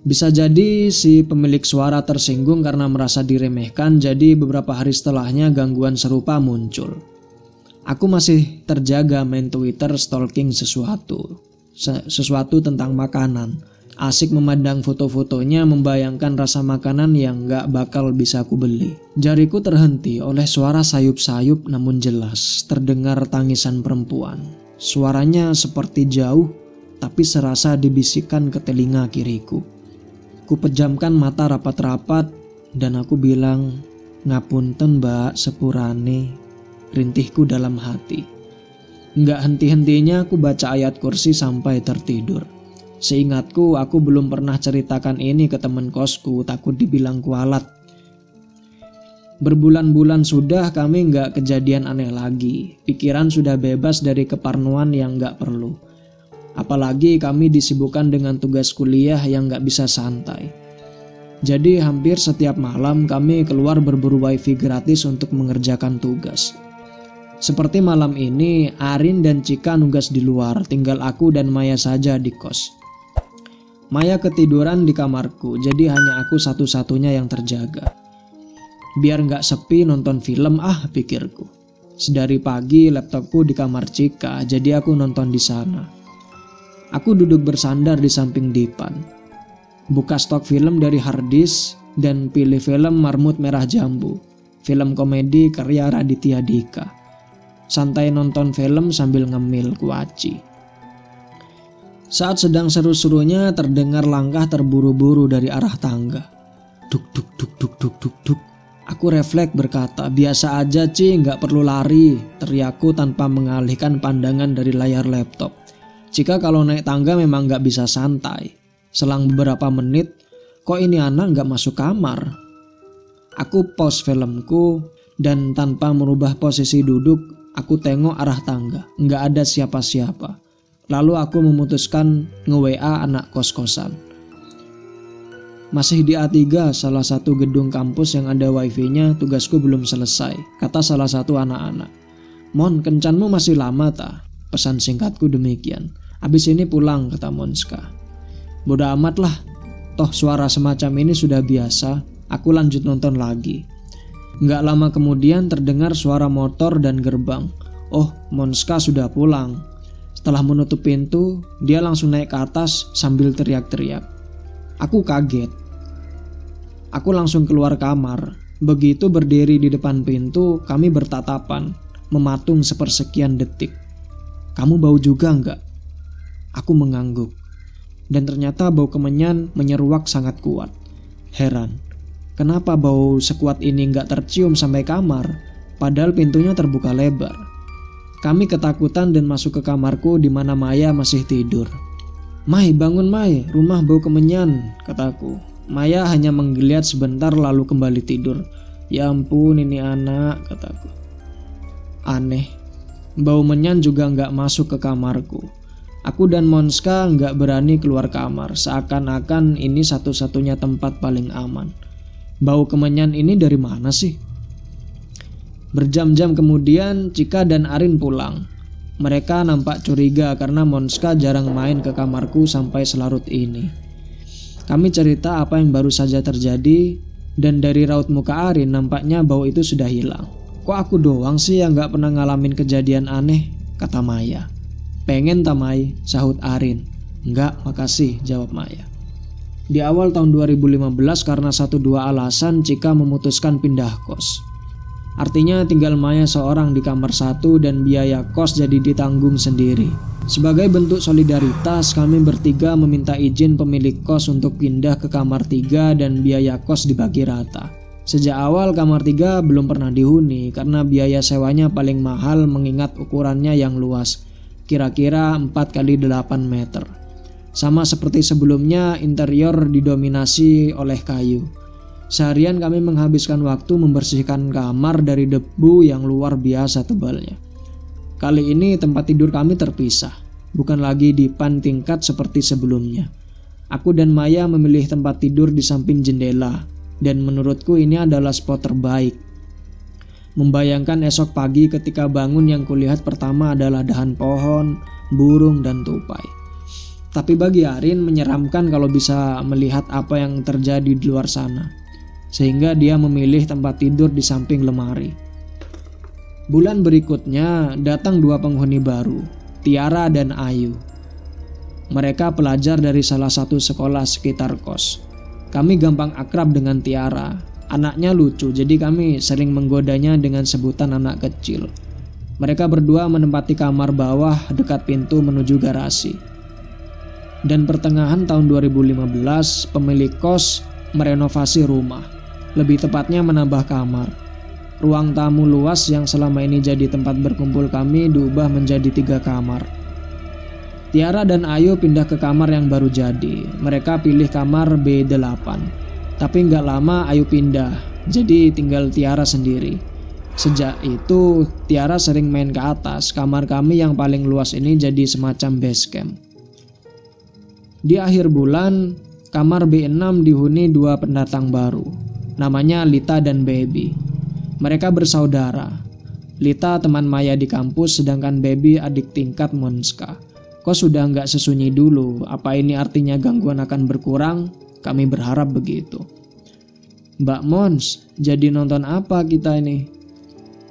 Bisa jadi si pemilik suara tersinggung karena merasa diremehkan, jadi beberapa hari setelahnya gangguan serupa muncul. Aku masih terjaga main Twitter stalking sesuatu tentang makanan. Asik memandang foto-fotonya, membayangkan rasa makanan yang gak bakal bisa aku beli. Jariku terhenti oleh suara sayup-sayup namun jelas, terdengar tangisan perempuan. Suaranya seperti jauh, tapi serasa dibisikkan ke telinga kiriku. Ku pejamkan mata rapat-rapat dan aku bilang, "Ngapunten mbak, sepurane," rintihku dalam hati. Nggak henti-hentinya aku baca ayat kursi sampai tertidur. Seingatku, aku belum pernah ceritakan ini ke teman kosku, takut dibilang kualat. Berbulan-bulan sudah kami nggak kejadian aneh lagi. Pikiran sudah bebas dari keparnoan yang nggak perlu. Apalagi kami disibukkan dengan tugas kuliah yang nggak bisa santai. Jadi hampir setiap malam kami keluar berburu wifi gratis untuk mengerjakan tugas. Seperti malam ini, Arin dan Cika nugas di luar, tinggal aku dan Maya saja di kos. Maya ketiduran di kamarku, jadi hanya aku satu-satunya yang terjaga. Biar nggak sepi nonton film, pikirku. Sedari pagi laptopku di kamar Cika, jadi aku nonton di sana. Aku duduk bersandar di samping dipan. Buka stok film dari harddisk dan pilih film Marmut Merah Jambu, film komedi karya Raditya Dika. Santai nonton film sambil ngemil kuaci. Saat sedang seru-serunya terdengar langkah terburu-buru dari arah tangga. Duk duk duk duk duk duk duk. Aku refleks berkata, "Biasa aja Ci, gak perlu lari," teriakku tanpa mengalihkan pandangan dari layar laptop. Cika kalau naik tangga memang gak bisa santai. Selang beberapa menit, kok ini anak gak masuk kamar? Aku pause filmku dan tanpa merubah posisi duduk, aku tengok arah tangga. Gak ada siapa-siapa. Lalu aku memutuskan nge-WA anak kos-kosan. "Masih di A3, salah satu gedung kampus yang ada wifi-nya, tugasku belum selesai," kata salah satu anak-anak. "Mon, kencanmu masih lama ta?" Pesan singkatku demikian. "Abis ini pulang," kata Monska. "Bodoh amat lah, toh suara semacam ini sudah biasa." Aku lanjut nonton lagi. Nggak lama kemudian terdengar suara motor dan gerbang. Oh, Monska sudah pulang. Setelah menutup pintu, dia langsung naik ke atas sambil teriak-teriak. Aku kaget. Aku langsung keluar kamar. Begitu berdiri di depan pintu, kami bertatapan, mematung sepersekian detik. "Kamu bau juga enggak?" Aku mengangguk. Dan ternyata bau kemenyan menyeruak sangat kuat. Heran, kenapa bau sekuat ini enggak tercium sampai kamar, padahal pintunya terbuka lebar. Kami ketakutan dan masuk ke kamarku di mana Maya masih tidur. "Mai, bangun Mai, rumah bau kemenyan," kataku. Maya hanya menggeliat sebentar lalu kembali tidur. "Ya ampun, ini anak," kataku. Aneh, bau menyan juga nggak masuk ke kamarku. Aku dan Monska nggak berani keluar kamar, seakan-akan ini satu-satunya tempat paling aman. Bau kemenyan ini dari mana sih? Berjam-jam kemudian Cika dan Arin pulang. Mereka nampak curiga karena Monska jarang main ke kamarku sampai selarut ini. Kami cerita apa yang baru saja terjadi, dan dari raut muka Arin nampaknya bau itu sudah hilang. "Kok aku doang sih yang gak pernah ngalamin kejadian aneh?" kata Maya. "Pengen tamai," sahut Arin. "Enggak, makasih," jawab Maya. Di awal tahun 2015 karena 1-2 alasan Cika memutuskan pindah kos. Artinya tinggal Maya seorang di kamar satu dan biaya kos jadi ditanggung sendiri. Sebagai bentuk solidaritas, kami bertiga meminta izin pemilik kos untuk pindah ke kamar 3 dan biaya kos dibagi rata. Sejak awal kamar 3 belum pernah dihuni karena biaya sewanya paling mahal mengingat ukurannya yang luas, kira-kira 4x8 meter. Sama seperti sebelumnya, interior didominasi oleh kayu. Seharian kami menghabiskan waktu membersihkan kamar dari debu yang luar biasa tebalnya. Kali ini tempat tidur kami terpisah, bukan lagi dipan tingkat seperti sebelumnya. Aku dan Maya memilih tempat tidur di samping jendela, dan menurutku ini adalah spot terbaik. Membayangkan esok pagi ketika bangun yang kulihat pertama adalah dahan pohon, burung, dan tupai. Tapi bagi Arin menyeramkan kalau bisa melihat apa yang terjadi di luar sana. Sehingga dia memilih tempat tidur di samping lemari. Bulan berikutnya datang 2 penghuni baru, Tiara dan Ayu. Mereka pelajar dari salah satu sekolah sekitar kos. Kami gampang akrab dengan Tiara. Anaknya lucu, jadi kami sering menggodanya dengan sebutan anak kecil. Mereka berdua menempati kamar bawah dekat pintu menuju garasi. Dan pertengahan tahun 2015, pemilik kos merenovasi rumah. Lebih tepatnya menambah kamar. Ruang tamu luas yang selama ini jadi tempat berkumpul kami diubah menjadi 3 kamar. Tiara dan Ayu pindah ke kamar yang baru jadi. Mereka pilih kamar B8. Tapi nggak lama Ayu pindah, jadi tinggal Tiara sendiri. Sejak itu Tiara sering main ke atas. Kamar kami yang paling luas ini jadi semacam base camp. Di akhir bulan, kamar B6 dihuni 2 pendatang baru. Namanya Lita dan Baby. Mereka bersaudara. Lita teman Maya di kampus, sedangkan Baby adik tingkat Monska. Kok sudah nggak sesunyi dulu? Apa ini artinya gangguan akan berkurang? Kami berharap begitu. Mbak Mons, jadi nonton apa kita ini?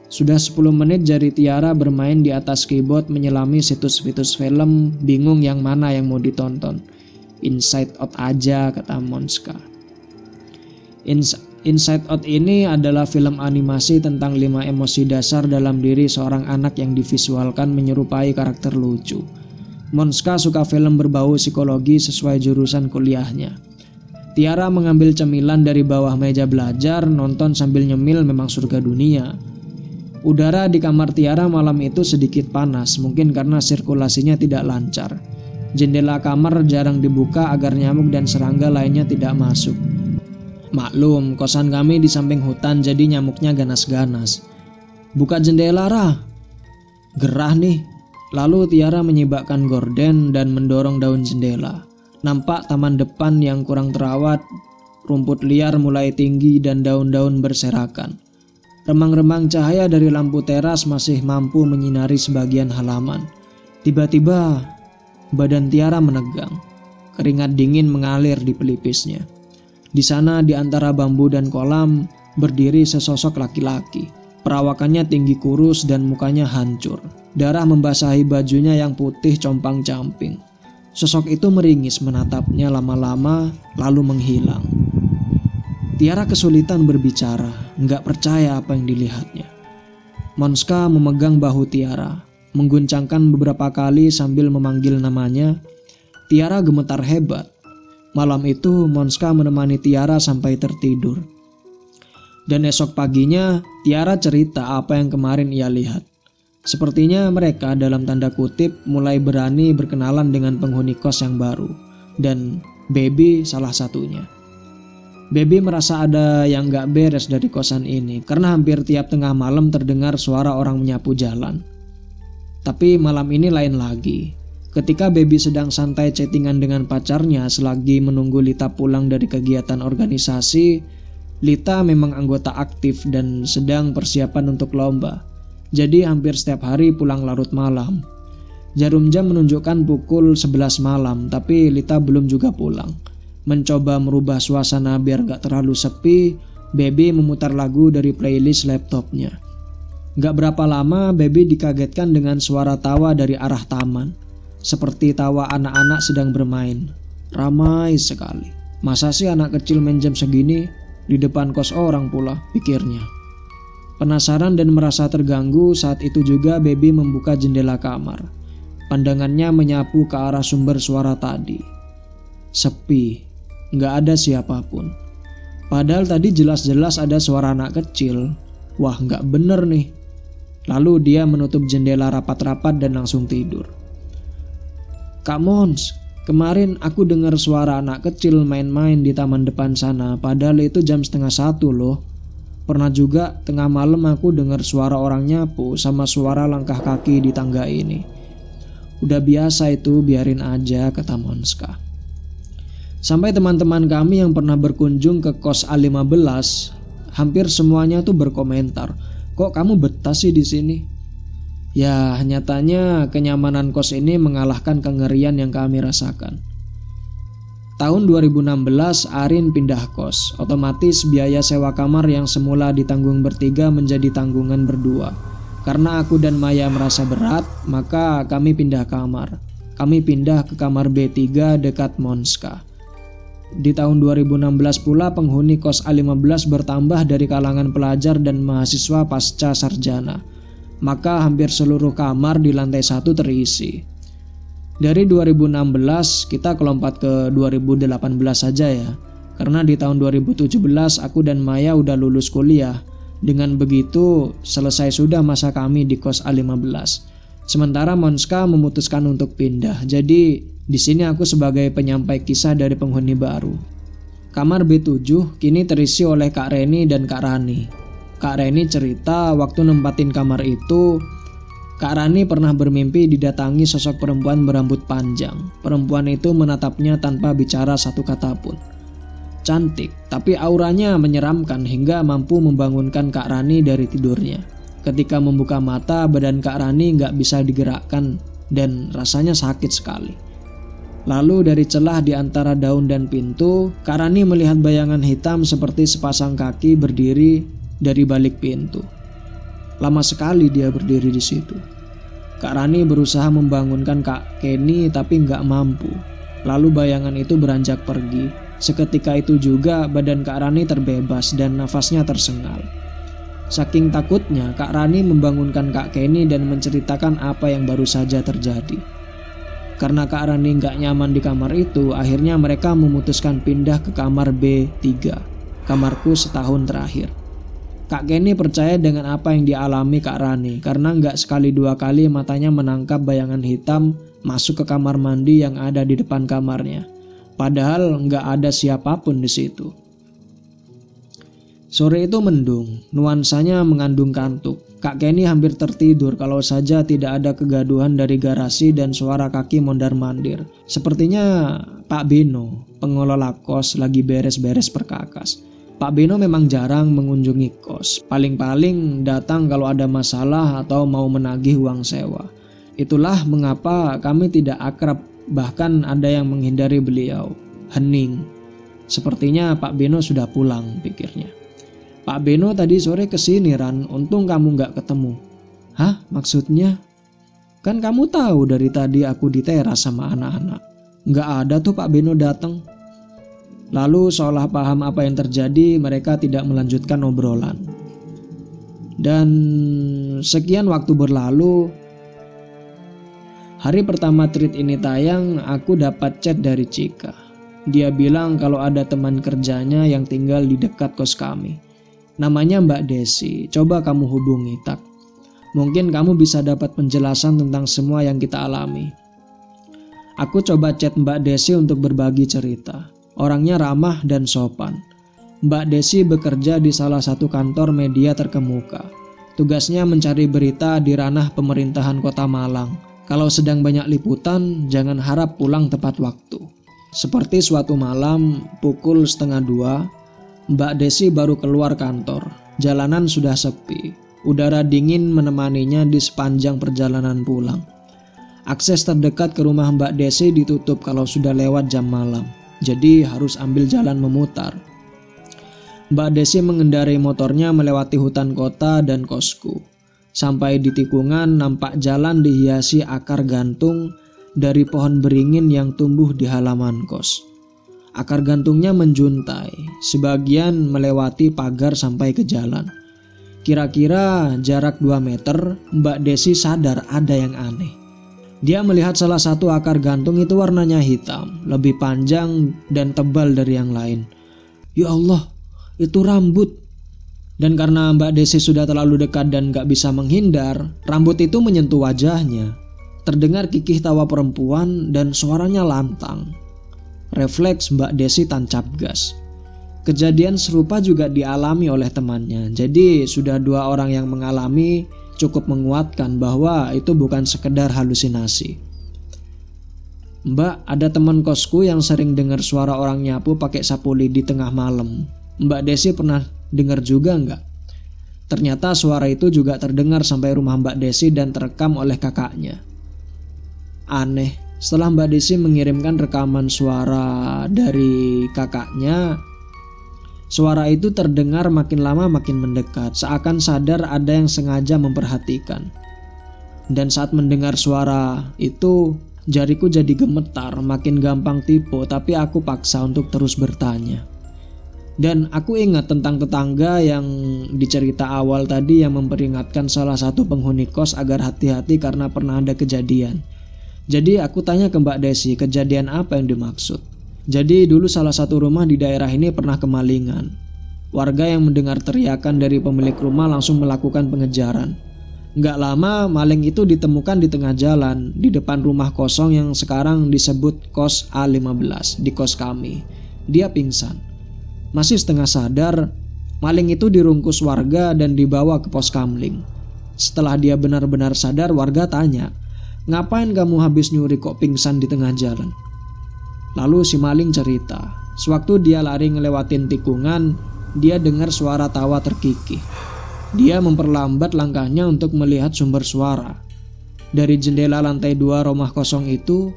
Sudah 10 menit jari Tiara bermain di atas keyboard menyelami situs-situs film, bingung yang mana yang mau ditonton. Inside Out aja, kata Monska. Inside Out ini adalah film animasi tentang 5 emosi dasar dalam diri seorang anak yang divisualkan menyerupai karakter lucu. Monska suka film berbau psikologi sesuai jurusan kuliahnya. Tiara mengambil cemilan dari bawah meja belajar, nonton sambil nyemil, memang surga dunia. Udara di kamar Tiara malam itu sedikit panas, mungkin karena sirkulasinya tidak lancar. Jendela kamar jarang dibuka agar nyamuk dan serangga lainnya tidak masuk. Maklum, kosan kami di samping hutan jadi nyamuknya ganas-ganas. Buka jendela, Rah. Gerah nih. Lalu Tiara menyibakkan gorden dan mendorong daun jendela. Nampak taman depan yang kurang terawat, rumput liar mulai tinggi dan daun-daun berserakan. Remang-remang cahaya dari lampu teras masih mampu menyinari sebagian halaman. Tiba-tiba badan Tiara menegang. Keringat dingin mengalir di pelipisnya. Di sana di antara bambu dan kolam berdiri sesosok laki-laki. Perawakannya tinggi kurus dan mukanya hancur. Darah membasahi bajunya yang putih compang-camping. Sosok itu meringis menatapnya lama-lama lalu menghilang. Tiara kesulitan berbicara, nggak percaya apa yang dilihatnya. Monska memegang bahu Tiara, mengguncangkan beberapa kali sambil memanggil namanya. Tiara gemetar hebat. Malam itu Monska menemani Tiara sampai tertidur. Dan esok paginya Tiara cerita apa yang kemarin ia lihat. Sepertinya mereka dalam tanda kutip mulai berani berkenalan dengan penghuni kos yang baru. Dan Baby salah satunya. Baby merasa ada yang gak beres dari kosan ini karena hampir tiap tengah malam terdengar suara orang menyapu jalan. Tapi malam ini lain lagi. Ketika Baby sedang santai chattingan dengan pacarnya selagi menunggu Lita pulang dari kegiatan organisasi, Lita memang anggota aktif dan sedang persiapan untuk lomba. Jadi hampir setiap hari pulang larut malam. Jarum jam menunjukkan pukul 11 malam, tapi Lita belum juga pulang. Mencoba merubah suasana biar gak terlalu sepi, Baby memutar lagu dari playlist laptopnya. Gak berapa lama Baby dikagetkan dengan suara tawa dari arah taman. Seperti tawa anak-anak sedang bermain. Ramai sekali. Masa sih anak kecil main jam segini di depan kos orang pula, pikirnya. Penasaran dan merasa terganggu, saat itu juga Baby membuka jendela kamar. Pandangannya menyapu ke arah sumber suara tadi. Sepi, gak ada siapapun. Padahal tadi jelas-jelas ada suara anak kecil. Wah, gak bener nih. Lalu dia menutup jendela rapat-rapat dan langsung tidur. Kak Mons, kemarin aku dengar suara anak kecil main-main di taman depan sana. Padahal itu jam 12:30 loh. Pernah juga tengah malam aku dengar suara orang nyapu sama suara langkah kaki di tangga ini. Udah biasa itu, biarin aja, kata Monska. Sampai teman-teman kami yang pernah berkunjung ke kos A15, hampir semuanya tuh berkomentar, kok kamu betah sih di sini? Ya, nyatanya kenyamanan kos ini mengalahkan kengerian yang kami rasakan. Tahun 2016 Arin pindah kos. Otomatis biaya sewa kamar yang semula ditanggung bertiga menjadi tanggungan berdua. Karena aku dan Maya merasa berat, maka kami pindah kamar. Kami pindah ke kamar B3 dekat Monska. Di tahun 2016 pula penghuni kos A15 bertambah dari kalangan pelajar dan mahasiswa pasca sarjana. Maka hampir seluruh kamar di lantai 1 terisi. Dari 2016 kita kelompat ke 2018 saja ya. Karena di tahun 2017 aku dan Maya udah lulus kuliah. Dengan begitu selesai sudah masa kami di kos A15. Sementara Monska memutuskan untuk pindah. Jadi di sini aku sebagai penyampai kisah dari penghuni baru. Kamar B7 kini terisi oleh Kak Reni dan Kak Rani. Kak Reni cerita waktu nempatin kamar itu, Kak Rani pernah bermimpi didatangi sosok perempuan berambut panjang. Perempuan itu menatapnya tanpa bicara satu kata pun. Cantik, tapi auranya menyeramkan hingga mampu membangunkan Kak Rani dari tidurnya. Ketika membuka mata, badan Kak Rani nggak bisa digerakkan dan rasanya sakit sekali. Lalu dari celah di antara daun dan pintu, Kak Rani melihat bayangan hitam seperti sepasang kaki berdiri dari balik pintu. Lama sekali dia berdiri di situ. Kak Rani berusaha membangunkan Kak Kenny tapi nggak mampu. Lalu bayangan itu beranjak pergi. Seketika itu juga badan Kak Rani terbebas dan nafasnya tersengal. Saking takutnya, Kak Rani membangunkan Kak Kenny dan menceritakan apa yang baru saja terjadi. Karena Kak Rani nggak nyaman di kamar itu, akhirnya mereka memutuskan pindah ke kamar B3, kamarku setahun terakhir. Kak Kenny percaya dengan apa yang dialami Kak Rani karena nggak sekali dua kali matanya menangkap bayangan hitam masuk ke kamar mandi yang ada di depan kamarnya. Padahal nggak ada siapapun di situ. Sore itu mendung, nuansanya mengandung kantuk. Kak Kenny hampir tertidur kalau saja tidak ada kegaduhan dari garasi dan suara kaki mondar-mandir. Sepertinya Pak Beno, pengelola kos, lagi beres-beres perkakas. Pak Beno memang jarang mengunjungi kos. Paling-paling datang kalau ada masalah atau mau menagih uang sewa. Itulah mengapa kami tidak akrab, bahkan ada yang menghindari beliau. Hening. Sepertinya Pak Beno sudah pulang, pikirnya. Pak Beno tadi sore kesini Ran, untung kamu gak ketemu. Hah? Maksudnya? Kan kamu tahu dari tadi aku di teras sama anak-anak. Gak ada tuh Pak Beno datang. Lalu seolah paham apa yang terjadi, mereka tidak melanjutkan obrolan. Dan sekian waktu berlalu. Hari pertama treat ini tayang, aku dapat chat dari Cika. Dia bilang kalau ada teman kerjanya yang tinggal di dekat kos kami. Namanya Mbak Desi, coba kamu hubungi Tak. Mungkin kamu bisa dapat penjelasan tentang semua yang kita alami. Aku coba chat Mbak Desi untuk berbagi cerita. Orangnya ramah dan sopan. Mbak Desi bekerja di salah satu kantor media terkemuka. Tugasnya mencari berita di ranah pemerintahan Kota Malang. Kalau sedang banyak liputan, jangan harap pulang tepat waktu. Seperti suatu malam, pukul 1:30, Mbak Desi baru keluar kantor. Jalanan sudah sepi. Udara dingin menemaninya di sepanjang perjalanan pulang. Akses terdekat ke rumah Mbak Desi ditutup kalau sudah lewat jam malam. Jadi harus ambil jalan memutar. Mbak Desi mengendarai motornya melewati hutan kota dan kosku. Sampai di tikungan nampak jalan dihiasi akar gantung dari pohon beringin yang tumbuh di halaman kos. Akar gantungnya menjuntai, sebagian melewati pagar sampai ke jalan. Kira-kira jarak 2 meter, Mbak Desi sadar ada yang aneh. Dia melihat salah satu akar gantung itu warnanya hitam, lebih panjang dan tebal dari yang lain. Ya Allah, itu rambut. Dan karena Mbak Desi sudah terlalu dekat dan gak bisa menghindar, rambut itu menyentuh wajahnya. Terdengar kikih tawa perempuan dan suaranya lantang. Refleks Mbak Desi tancap gas. Kejadian serupa juga dialami oleh temannya. Jadi sudah 2 orang yang mengalami cukup menguatkan bahwa itu bukan sekedar halusinasi. Mbak, ada teman kosku yang sering dengar suara orang nyapu pakai sapu lidi tengah malam. Mbak Desi pernah dengar juga nggak? Ternyata suara itu juga terdengar sampai rumah Mbak Desi dan terekam oleh kakaknya. Aneh, setelah Mbak Desi mengirimkan rekaman suara dari kakaknya, suara itu terdengar makin lama makin mendekat, seakan sadar ada yang sengaja memperhatikan. Dan saat mendengar suara itu, jariku jadi gemetar, makin gampang tipu, tapi aku paksa untuk terus bertanya. Dan aku ingat tentang tetangga yang dicerita awal tadi yang memperingatkan salah satu penghuni kos agar hati-hati karena pernah ada kejadian. Jadi aku tanya ke Mbak Desi, kejadian apa yang dimaksud? Jadi dulu salah satu rumah di daerah ini pernah kemalingan. Warga yang mendengar teriakan dari pemilik rumah langsung melakukan pengejaran. Nggak lama maling itu ditemukan di tengah jalan di depan rumah kosong yang sekarang disebut kos A15 di kos kami. Dia pingsan. Masih setengah sadar, maling itu dirungkus warga dan dibawa ke pos kamling. Setelah dia benar-benar sadar, warga tanya, "Ngapain kamu habis nyuri kok pingsan di tengah jalan?" Lalu si maling cerita, sewaktu dia lari ngelewatin tikungan, dia dengar suara tawa terkikih. Dia memperlambat langkahnya untuk melihat sumber suara. Dari jendela lantai 2 rumah kosong itu,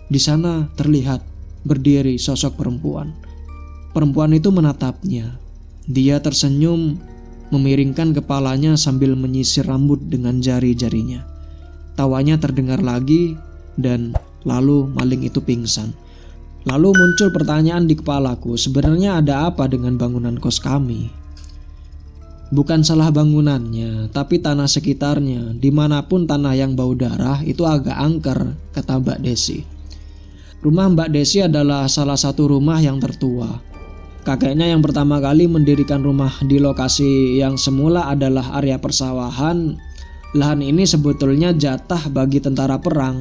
di sana terlihat berdiri sosok perempuan. Perempuan itu menatapnya. Dia tersenyum, memiringkan kepalanya sambil menyisir rambut dengan jari-jarinya. Tawanya terdengar lagi dan lalu maling itu pingsan. Lalu muncul pertanyaan di kepalaku, sebenarnya ada apa dengan bangunan kos kami? Bukan salah bangunannya, tapi tanah sekitarnya. Dimanapun tanah yang bau darah itu agak angker, kata Mbak Desi. Rumah Mbak Desi adalah salah satu rumah yang tertua. Kakeknya yang pertama kali mendirikan rumah di lokasi yang semula adalah area persawahan. Lahan ini sebetulnya jatah bagi tentara perang.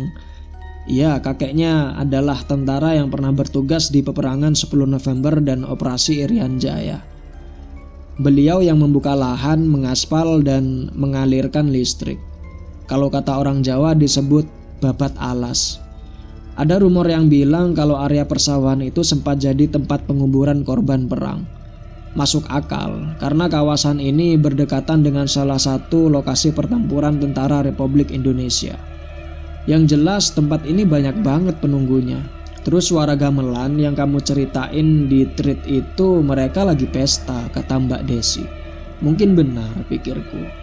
Ya, kakeknya adalah tentara yang pernah bertugas di peperangan 10 November dan Operasi Irian Jaya. Beliau yang membuka lahan, mengaspal, dan mengalirkan listrik. Kalau kata orang Jawa disebut babat alas. Ada rumor yang bilang kalau area persawahan itu sempat jadi tempat penguburan korban perang. Masuk akal, karena kawasan ini berdekatan dengan salah satu lokasi pertempuran tentara Republik Indonesia. Yang jelas tempat ini banyak banget penunggunya. Terus suara gamelan yang kamu ceritain di tweet itu mereka lagi pesta, kata Mbak Desi. Mungkin benar, pikirku.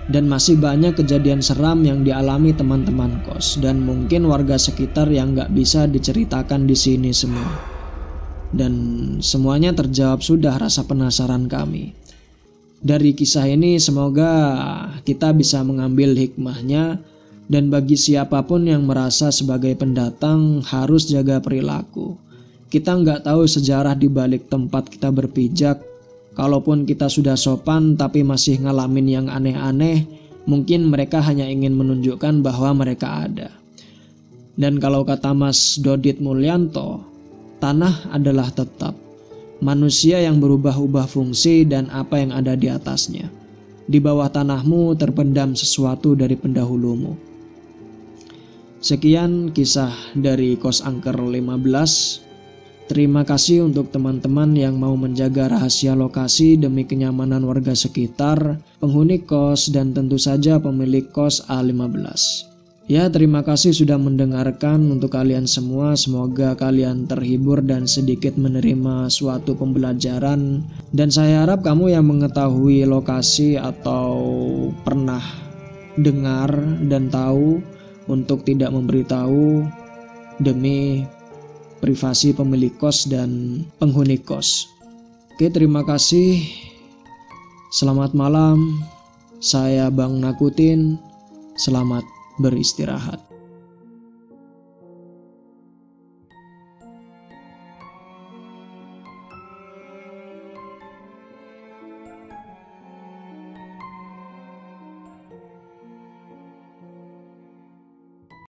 Dan masih banyak kejadian seram yang dialami teman-teman kos dan mungkin warga sekitar yang gak bisa diceritakan di sini semua. Dan semuanya terjawab sudah rasa penasaran kami. Dari kisah ini semoga kita bisa mengambil hikmahnya, dan bagi siapapun yang merasa sebagai pendatang harus jaga perilaku. Kita gak tahu sejarah di balik tempat kita berpijak. Kalaupun kita sudah sopan tapi masih ngalamin yang aneh-aneh, mungkin mereka hanya ingin menunjukkan bahwa mereka ada. Dan kalau kata Mas Dodit Mulyanto, tanah adalah tetap manusia yang berubah-ubah fungsi dan apa yang ada di atasnya. Di bawah tanahmu terpendam sesuatu dari pendahulumu. Sekian kisah dari Kos Angker 15. Terima kasih untuk teman-teman yang mau menjaga rahasia lokasi demi kenyamanan warga sekitar, penghuni kos, dan tentu saja pemilik kos A15. Ya, terima kasih sudah mendengarkan. Untuk kalian semua, semoga kalian terhibur dan sedikit menerima suatu pembelajaran. Dan saya harap kamu yang mengetahui lokasi atau pernah dengar dan tahu untuk tidak memberitahu demi privasi pemilik kos dan penghuni kos. Oke, terima kasih. Selamat malam. Saya Bang Nakutin. Selamat beristirahat.